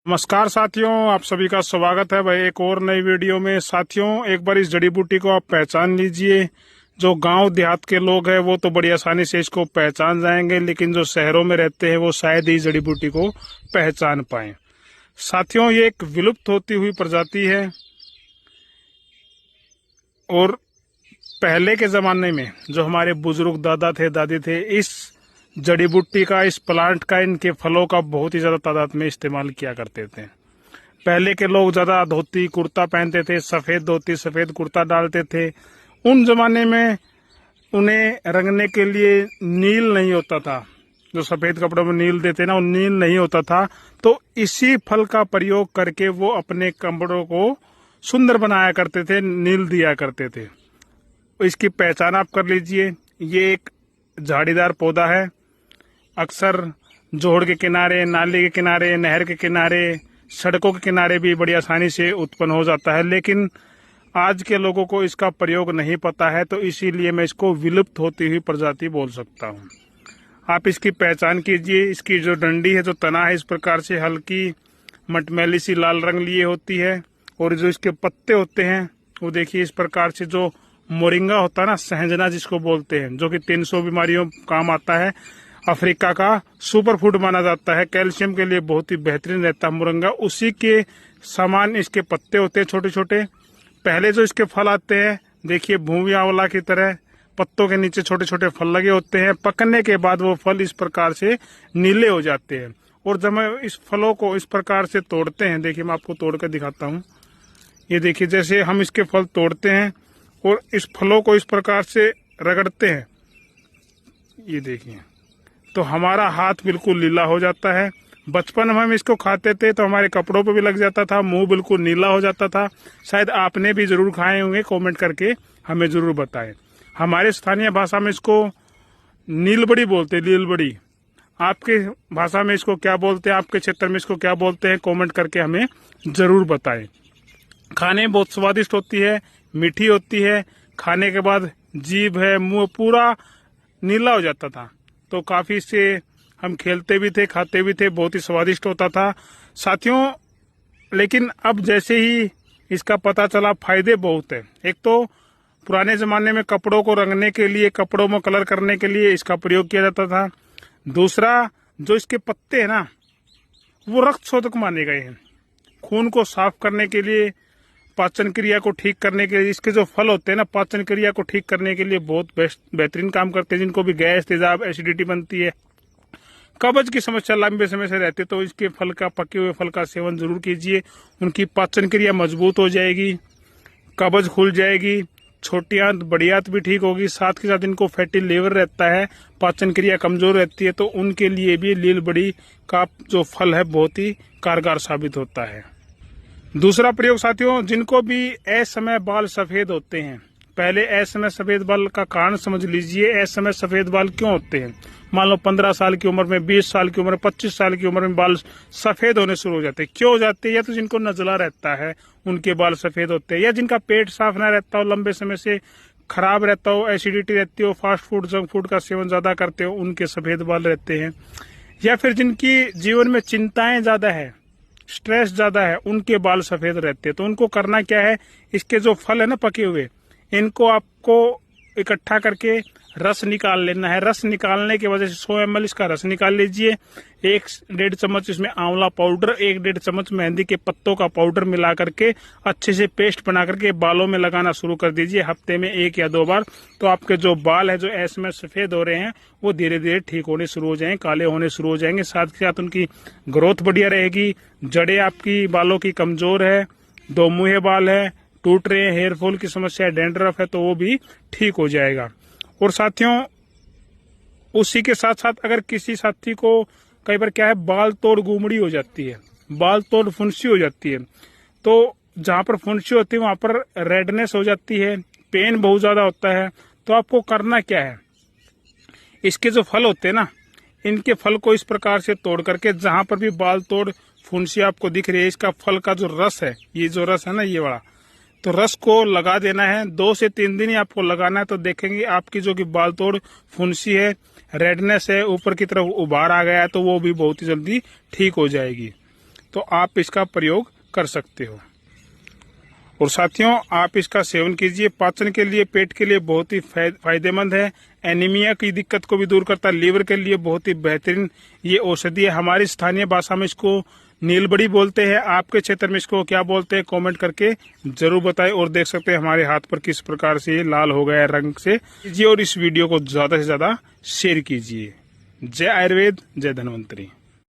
नमस्कार साथियों, आप सभी का स्वागत है भाई एक और नई वीडियो में। साथियों, एक बार इस जड़ी बूटी को आप पहचान लीजिए। जो गांव देहात के लोग हैं वो तो बड़ी आसानी से इसको पहचान जाएंगे, लेकिन जो शहरों में रहते हैं वो शायद ही जड़ी बूटी को पहचान पाए। साथियों, ये एक विलुप्त होती हुई प्रजाति है और पहले के जमाने में जो हमारे बुजुर्ग दादा थे, दादी थे, इस जड़ी बूटी का, इस प्लांट का, इनके फलों का बहुत ही ज्यादा तादाद में इस्तेमाल किया करते थे। पहले के लोग ज्यादा धोती कुर्ता पहनते थे, सफेद धोती सफेद कुर्ता डालते थे। उन जमाने में उन्हें रंगने के लिए नील नहीं होता था, जो सफेद कपड़ों में नील देते ना, वो नील नहीं होता था। तो इसी फल का प्रयोग करके वो अपने कपड़ों को सुंदर बनाया करते थे, नील दिया करते थे। इसकी पहचान आप कर लीजिए। ये एक झाड़ीदार पौधा है। अक्सर जोड़ के किनारे, नाली के किनारे, नहर के किनारे, सड़कों के किनारे भी बड़ी आसानी से उत्पन्न हो जाता है, लेकिन आज के लोगों को इसका प्रयोग नहीं पता है, तो इसीलिए मैं इसको विलुप्त होती हुई प्रजाति बोल सकता हूँ। आप इसकी पहचान कीजिए। इसकी जो डंडी है, जो तना है, इस प्रकार से हल्की मटमैली सी लाल रंग लिए होती है, और जो इसके पत्ते होते हैं वो देखिए इस प्रकार से। जो मोरिंगा होता है ना, सहजना जिसको बोलते हैं, जो कि 300 बीमारियों काम आता है, अफ्रीका का सुपर फूड माना जाता है, कैल्शियम के लिए बहुत ही बेहतरीन रहता है मोरिंगा, उसी के समान इसके पत्ते होते हैं छोटे छोटे। पहले जो इसके फल आते हैं देखिए भूमि आंवला की तरह, पत्तों के नीचे छोटे छोटे फल लगे होते हैं। पकने के बाद वो फल इस प्रकार से नीले हो जाते हैं, और जब हम इस फलों को इस प्रकार से तोड़ते हैं, देखिए मैं आपको तोड़ कर दिखाता हूँ। ये देखिए जैसे हम इसके फल तोड़ते हैं और इस फलों को इस प्रकार से रगड़ते हैं, ये देखिए, तो हमारा हाथ बिल्कुल नीला हो जाता है। बचपन में हम इसको खाते थे तो हमारे कपड़ों पे भी लग जाता था, मुंह बिल्कुल नीला हो जाता था। शायद आपने भी जरूर खाए होंगे, कमेंट करके हमें जरूर बताएं। हमारे स्थानीय भाषा में इसको नीलबड़ी बोलते हैं, नीलबड़ी। आपके भाषा में इसको क्या बोलते हैं, आपके क्षेत्र में इसको क्या बोलते हैं, कमेंट करके हमें जरूर बताएं। खाने में बहुत स्वादिष्ट होती है, मीठी होती है। खाने के बाद जीभ है, मुंह पूरा नीला हो जाता था। तो काफी इससे हम खेलते भी थे, खाते भी थे, बहुत ही स्वादिष्ट होता था साथियों। लेकिन अब जैसे ही इसका पता चला, फायदे बहुत है। एक तो पुराने जमाने में कपड़ों को रंगने के लिए, कपड़ों में कलर करने के लिए इसका प्रयोग किया जाता था। दूसरा, जो इसके पत्ते हैं ना, वो रक्त शोधक माने गए हैं। खून को साफ करने के लिए, पाचन क्रिया को ठीक करने के लिए, इसके जो फल होते हैं ना, पाचन क्रिया को ठीक करने के लिए बहुत बेहतरीन काम करते हैं। जिनको भी गैस, तेजाब, एसिडिटी बनती है, कब्ज की समस्या लंबे समय से रहती है, तो इसके फल का, पके हुए फल का सेवन जरूर कीजिए। उनकी पाचन क्रिया मजबूत हो जाएगी, कब्ज खुल जाएगी, छोटी आंत बड़ी आंत भी ठीक होगी। साथ के साथ इनको फैटी लिवर रहता है, पाचन क्रिया कमजोर रहती है, तो उनके लिए भी नीलबड़ी का जो फल है बहुत ही कारगर साबित होता है। दूसरा प्रयोग साथियों, जिनको भी असमय बाल सफेद होते हैं, पहले असमय सफेद बाल का कारण समझ लीजिए। असमय सफेद बाल क्यों होते हैं? मान लो 15 साल की उम्र में, 20 साल की उम्र में, 25 साल की उम्र में बाल सफेद होने शुरू हो जाते हैं। क्यों हो जाते हैं? या तो जिनको नजला रहता है उनके बाल सफेद होते हैं, या जिनका पेट साफ न रहता हो, लंबे समय से खराब रहता हो, एसिडिटी रहती हो, फास्ट फूड, जंक फूड का सेवन ज्यादा करते हो, उनके सफेद बाल रहते हैं। या फिर जिनकी जीवन में चिंताएं ज्यादा है, स्ट्रेस ज्यादा है, उनके बाल सफेद रहते हैं। तो उनको करना क्या है, इसके जो फल है ना पके हुए, इनको आपको इकट्ठा करके रस निकाल लेना है। रस निकालने के वजह से 100 ml इसका रस निकाल लीजिए। 1-1.5 चम्मच इसमें आंवला पाउडर, 1-1.5 चम्मच मेहंदी के पत्तों का पाउडर मिला करके अच्छे से पेस्ट बना करके बालों में लगाना शुरू कर दीजिए, हफ्ते में 1 या 2 बार। तो आपके जो बाल है, जो ऐसे में सफेद हो रहे हैं, वो धीरे धीरे ठीक होने शुरू हो जाएंगे, काले होने शुरू हो जाएंगे। साथ के साथ उनकी ग्रोथ बढ़िया रहेगी। जड़ें आपकी बालों की कमजोर है, दो मुँहे बाल है, टूट रहे हैं, हेयर फॉल की समस्या है, डैंड्रफ है, तो वो भी ठीक हो जाएगा। और साथियों, उसी के साथ साथ अगर किसी साथी को कई बार क्या है, बाल तोड़ गुमड़ी हो जाती है, बाल तोड़ फुंसी हो जाती है, तो जहां पर फुंसी होती है वहां पर रेडनेस हो जाती है, पेन बहुत ज्यादा होता है, तो आपको करना क्या है, इसके जो फल होते हैं ना, इनके फल को इस प्रकार से तोड़ करके, जहां पर भी बाल तोड़ फुंसी आपको दिख रही है, इसका फल का जो रस है, ये जो रस है ना, ये वाला, तो रस को लगा देना है। 2 से 3 दिन ही आपको लगाना है। तो देखेंगे आपकी जो कि बाल तोड़ फुंसी है, रेडनेस है, ऊपर की तरफ उभार आ गया है, तो वो भी बहुत ही जल्दी ठीक हो जाएगी। तो आप इसका प्रयोग कर सकते हो। और साथियों, आप इसका सेवन कीजिए, पाचन के लिए, पेट के लिए बहुत ही फायदेमंद है। एनीमिया की दिक्कत को भी दूर करता है। लीवर के लिए बहुत ही बेहतरीन ये औषधि है। हमारी स्थानीय भाषा में इसको नीलबड़ी बोलते हैं। आपके क्षेत्र में इसको क्या बोलते हैं, कमेंट करके जरूर बताएं। और देख सकते हैं हमारे हाथ पर किस प्रकार से ये लाल हो गया है रंग से कीजिए। और इस वीडियो को ज्यादा से ज्यादा शेयर कीजिए। जय आयुर्वेद, जय धन्वंतरी।